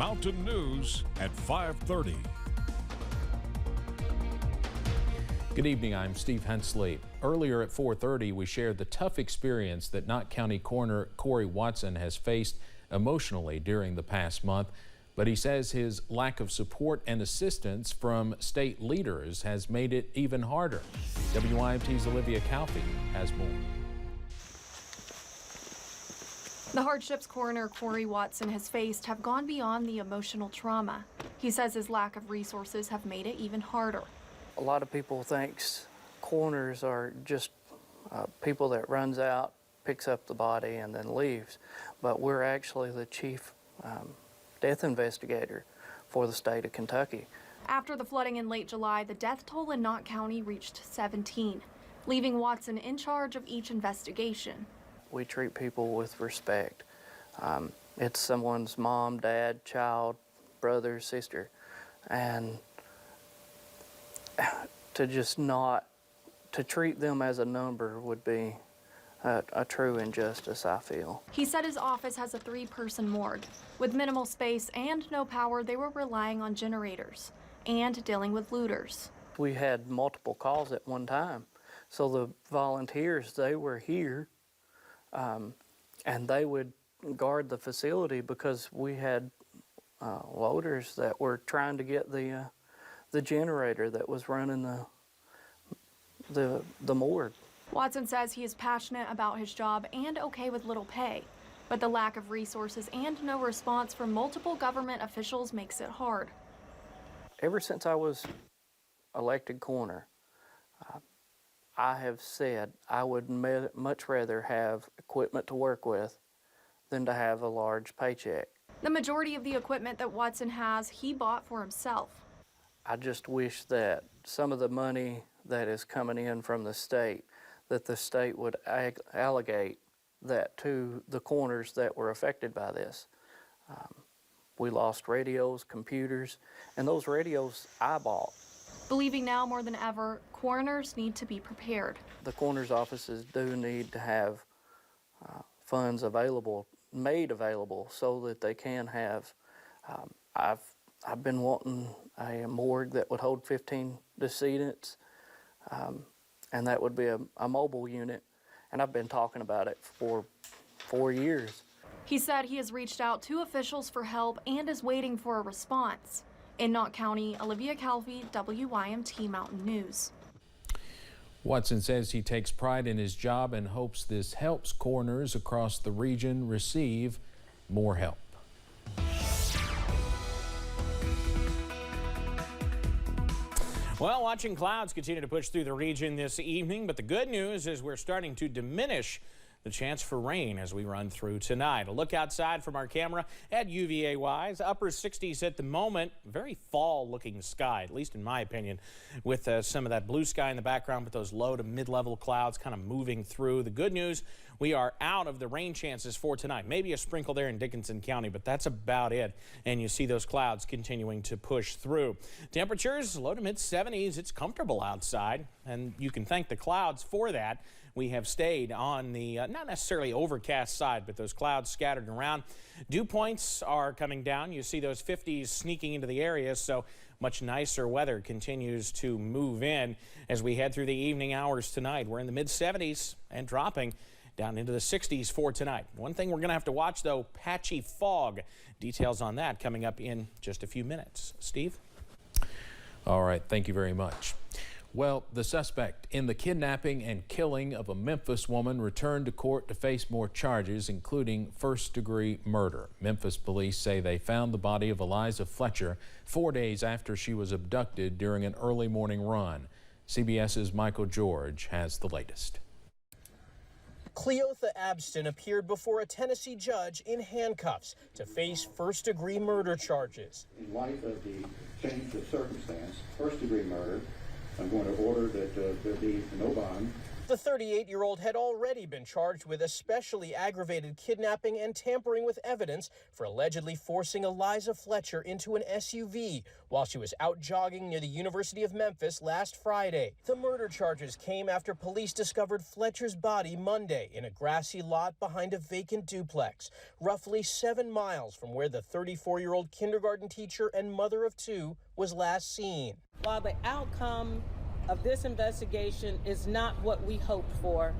Mountain News at 5:30. Good evening, I'm Steve Hensley. Earlier at 4:30, we shared the tough experience that Knott County Coroner Corey Watson has faced emotionally during the past month, but he says his lack of support and assistance from state leaders has made it even harder. WYMT's Olivia Calfee has more. The hardships coroner Corey Watson has faced have gone beyond the emotional trauma. He says his lack of resources have made it even harder. A lot of people think coroners are just people that runs out, picks up the body, and then leaves. But we're actually the chief death investigator for the state of Kentucky. After the flooding in late July, the death toll in Knott County reached 17, leaving Watson in charge of each investigation. We treat people with respect. It's someone's mom, dad, child, brother, sister, and to treat them as a number would be a true injustice, I feel. He said his office has a 3-person morgue. With minimal space and no power, they were relying on generators and dealing with looters. We had multiple calls at one time, so the volunteers, they were here, and they would guard the facility because we had loaders that were trying to get the generator that was running the morgue. Watson says he is passionate about his job and okay with little pay, but the lack of resources and no response from multiple government officials makes it hard. Ever since I was elected coroner, I have said I would much rather have equipment to work with than to have a large paycheck. The majority of the equipment that Watson has, he bought for himself. I just wish that some of the money that is coming in from the state, that the state would allocate that to the coroners that were affected by this. We lost radios, computers, and those radios I bought. Believing now more than ever, coroners need to be prepared. The coroner's offices do need to have funds made available so that they can have, I've been wanting a morgue that would hold 15 decedents, and that would be a mobile unit, and I've been talking about it for 4 years. He said he has reached out to officials for help and is waiting for a response. In Knott County, Olivia Calfee, WYMT Mountain News. Watson says he takes pride in his job and hopes this helps coroners across the region receive more help. Well, watching clouds continue to push through the region this evening, but the good news is we're starting to diminish the chance for rain as we run through tonight. A look outside from our camera at UVA-wise, upper 60s at the moment. Very fall-looking sky, at least in my opinion, with some of that blue sky in the background, but those low to mid-level clouds kind of moving through. The good news, we are out of the rain chances for tonight. Maybe a sprinkle there in Dickinson County, but that's about it. And you see those clouds continuing to push through. Temperatures low to mid-70s. It's comfortable outside, and you can thank the clouds for that. We have stayed on the not necessarily overcast side, but those clouds scattered around. Dew points are coming down. You see those 50s sneaking into the area, so much nicer weather continues to move in as we head through the evening hours tonight. We're in the mid-70s and dropping down into the 60s for tonight. One thing we're going to have to watch, though, patchy fog. Details on that coming up in just a few minutes. Steve? All right, thank you very much. Well, the suspect in the kidnapping and killing of a Memphis woman returned to court to face more charges, including first-degree murder. Memphis police say they found the body of Eliza Fletcher 4 days after she was abducted during an early morning run. CBS's Michael George has the latest. Cleotha Abston appeared before a Tennessee judge in handcuffs to face first-degree murder charges. In light of the change of circumstance, first-degree murder, I'm going to order that there be no bond. The 38-year-old had already been charged with especially aggravated kidnapping and tampering with evidence for allegedly forcing Eliza Fletcher into an SUV while she was out jogging near the University of Memphis last Friday. The murder charges came after police discovered Fletcher's body Monday in a grassy lot behind a vacant duplex, roughly 7 miles from where the 34-year-old kindergarten teacher and mother of 2 was last seen. While the outcome of this investigation is not what we hoped for,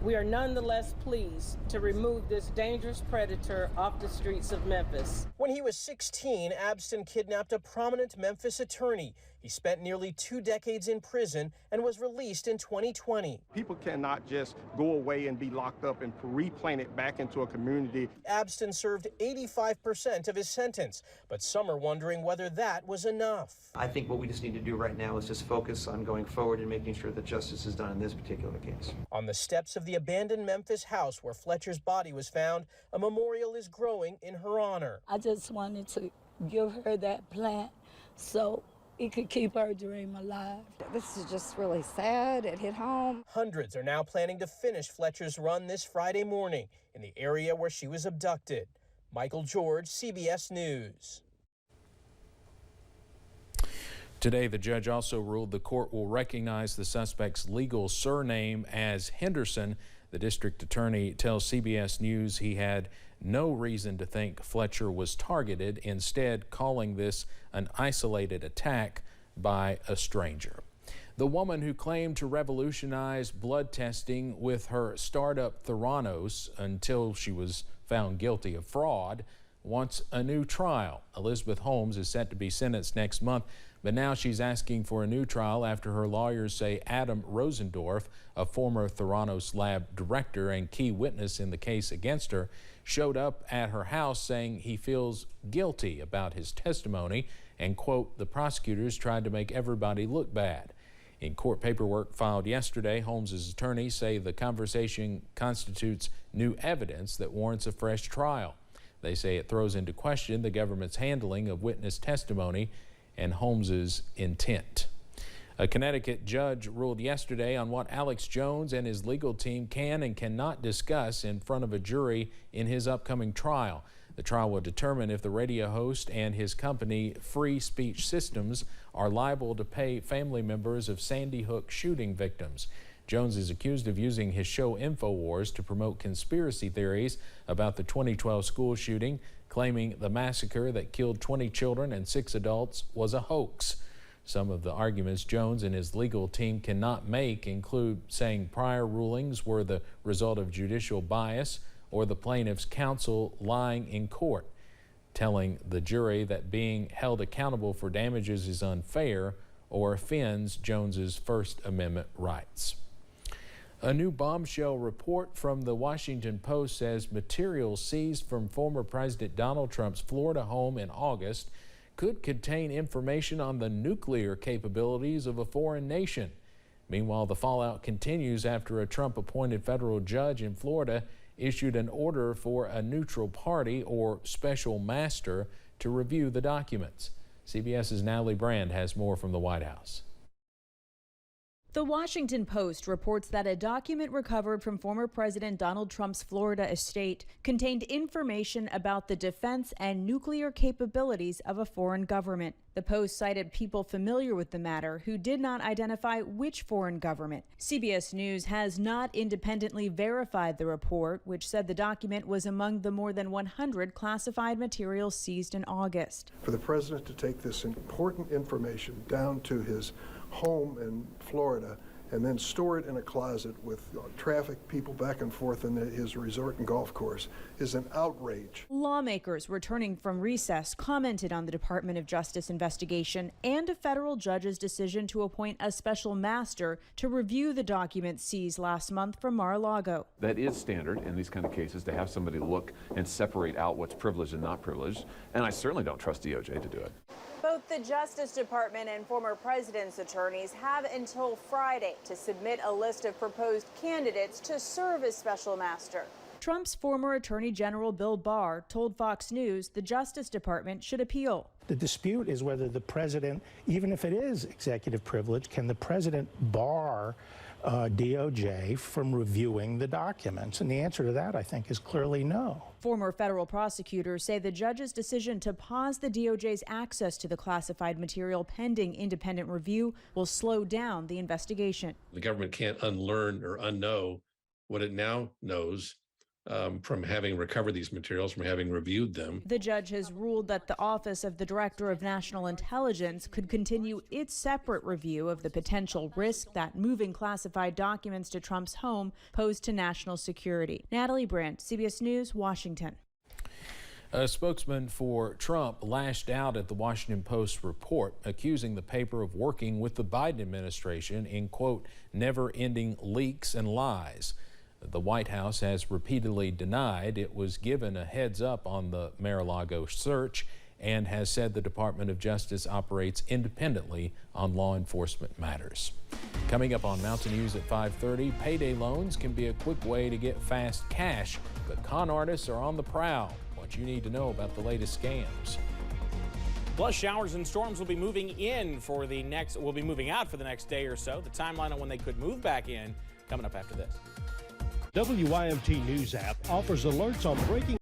we are nonetheless pleased to remove this dangerous predator off the streets of Memphis. When he was 16, Abston kidnapped a prominent Memphis attorney. He spent nearly 2 decades in prison and was released in 2020. People cannot just go away and be locked up and replanted back into a community. Abston served 85% of his sentence, but some are wondering whether that was enough. I think what we just need to do right now is just focus on going forward and making sure that justice is done in this particular case. On the steps of the abandoned Memphis house where Fletcher's body was found, a memorial is growing in her honor. I just wanted to give her that plant so it could keep her dream alive. This is just really sad. It hit home. Hundreds are now planning to finish Fletcher's run this Friday morning in the area where she was abducted. Michael George, CBS News. Today, the judge also ruled the court will recognize the suspect's legal surname as Henderson. The district attorney tells CBS News he had no reason to think Fletcher was targeted, instead calling this an isolated attack by a stranger. The woman who claimed to revolutionize blood testing with her startup Theranos until she was found guilty of fraud wants a new trial. Elizabeth Holmes is set to be sentenced next month, but now she's asking for a new trial after her lawyers say Adam Rosendorf, a former Theranos lab director and key witness in the case against her, showed up at her house saying he feels guilty about his testimony and, quote, the prosecutors tried to make everybody look bad. In court paperwork filed yesterday, Holmes' attorneys say the conversation constitutes new evidence that warrants a fresh trial. They say it throws into question the government's handling of witness testimony and Holmes' intent. A Connecticut judge ruled yesterday on what Alex Jones and his legal team can and cannot discuss in front of a jury in his upcoming trial. The trial will determine if the radio host and his company, Free Speech Systems, are liable to pay family members of Sandy Hook shooting victims. Jones is accused of using his show InfoWars to promote conspiracy theories about the 2012 school shooting, claiming the massacre that killed 20 children and 6 adults was a hoax. Some of the arguments Jones and his legal team cannot make include saying prior rulings were the result of judicial bias or the plaintiff's counsel lying in court, telling the jury that being held accountable for damages is unfair or offends Jones's First Amendment rights. A new bombshell report from the Washington Post says materials seized from former President Donald Trump's Florida home in August could contain information on the nuclear capabilities of a foreign nation. Meanwhile, the fallout continues after a Trump-appointed federal judge in Florida issued an order for a neutral party or special master to review the documents. CBS's Natalie Brand has more from the White House. The Washington Post reports that a document recovered from former President Donald Trump's Florida estate contained information about the defense and nuclear capabilities of a foreign government. The Post cited people familiar with the matter who did not identify which foreign government. CBS News has not independently verified the report, which said the document was among the more than 100 classified materials seized in August. For the president to take this important information down to his home in Florida and then store it in a closet with traffic, people back and forth in his resort and golf course is an outrage. Lawmakers returning from recess commented on the Department of Justice investigation and a federal judge's decision to appoint a special master to review the documents seized last month from Mar-a-Lago. That is standard in these kind of cases, to have somebody look and separate out what's privileged and not privileged, and I certainly don't trust DOJ to do it. Both the Justice Department and former president's attorneys have until Friday to submit a list of proposed candidates to serve as special master. Trump's former Attorney General Bill Barr told Fox News the Justice Department should appeal. The dispute is whether the president, even if it is executive privilege, can the president bar DOJ from reviewing the documents? And the answer to that, I think, is clearly no. Former federal prosecutors say the judge's decision to pause the DOJ's access to the classified material pending independent review will slow down the investigation. The government can't unlearn or unknow what it now knows from having recovered these materials, from having reviewed them. The judge has ruled that the Office of the Director of National Intelligence could continue its separate review of the potential risk that moving classified documents to Trump's home posed to national security. Natalie Brandt, CBS News, Washington. A spokesman for Trump lashed out at the Washington Post report, accusing the paper of working with the Biden administration in, quote, never-ending leaks and lies. The White House has repeatedly denied it was given a heads up on the Mar-a-Lago search and has said the Department of Justice operates independently on law enforcement matters. Coming up on Mountain News at 5:30, payday loans can be a quick way to get fast cash, but con artists are on the prowl. What you need to know about the latest scams. Plus, showers and storms will be moving out for the next day or so. The timeline on when they could move back in coming up after this. WYMT News app offers alerts on breaking